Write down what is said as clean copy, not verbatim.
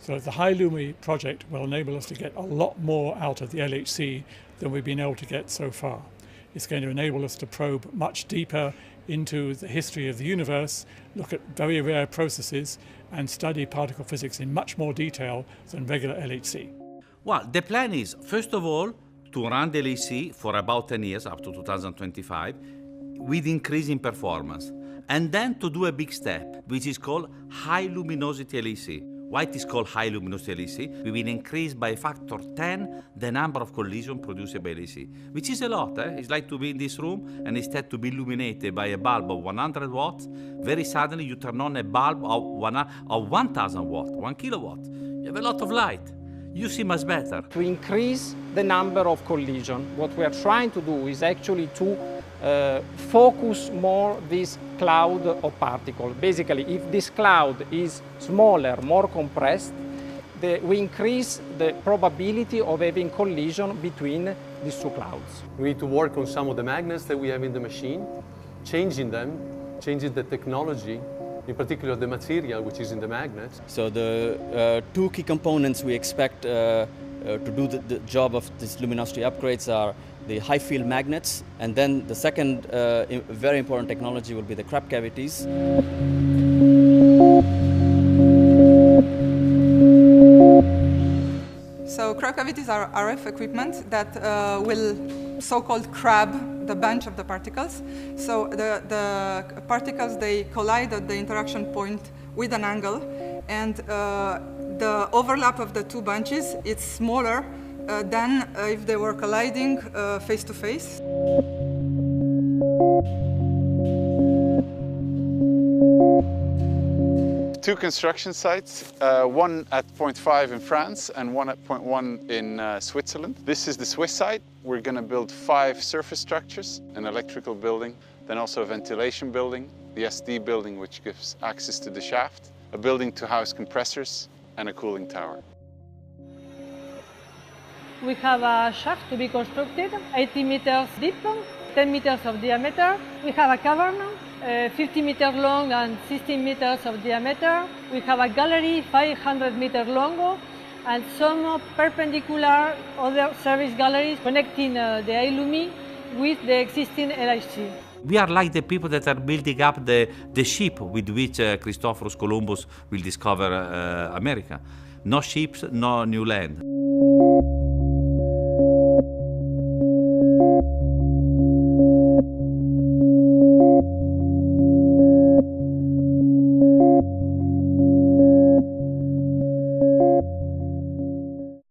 So the High-Lumi project will enable us to get a lot more out of the LHC than we've been able to get so far. It's going to enable us to probe much deeper into the history of the universe, look at very rare processes, and study particle physics in much more detail than regular LHC. Well, the plan is, first of all, to run the LHC for about 10 years, up to 2025, with increasing performance. And then to do a big step, which is called high-luminosity LHC. Why it is called high-luminosity LHC? We will increase by a factor 10 the number of collisions produced by LHC, which is a lot. It's like to be in this room and instead to be illuminated by a bulb of 100 watts, very suddenly you turn on a bulb of 1,000 watts, 1 kilowatt. You have a lot of light. You see much better. To increase the number of collisions, what we are trying to do is actually to focus more this cloud of particles. Basically, if this cloud is smaller, more compressed, we increase the probability of having collision between these two clouds. We need to work on some of the magnets that we have in the machine, changing them, changing the technology, in particular the material which is in the magnets. So the two key components we expect to do the job of these luminosity upgrades are the high field magnets, and then the second very important technology will be the crab cavities. So crab cavities are RF equipment that will so-called crab the bunch of the particles. So the particles, they collide at the interaction point with an angle, and the overlap of the two bunches is smaller than if they were colliding face to face. Two construction sites, one at point 5 in France and one at point 1 in Switzerland. This is the Swiss site. We're going to build 5 surface structures, an electrical building, then also a ventilation building, the SD building which gives access to the shaft, a building to house compressors, and a cooling tower. We have a shaft to be constructed, 80 meters deep, 10 meters of diameter. We have a cavern, 50 meters long and 16 meters of diameter. We have a gallery 500 meters long and some perpendicular other service galleries connecting the High-Lumi with the existing LHC. We are like the people that are building up the ship with which Christophorus Columbus will discover America. No ships, no new land.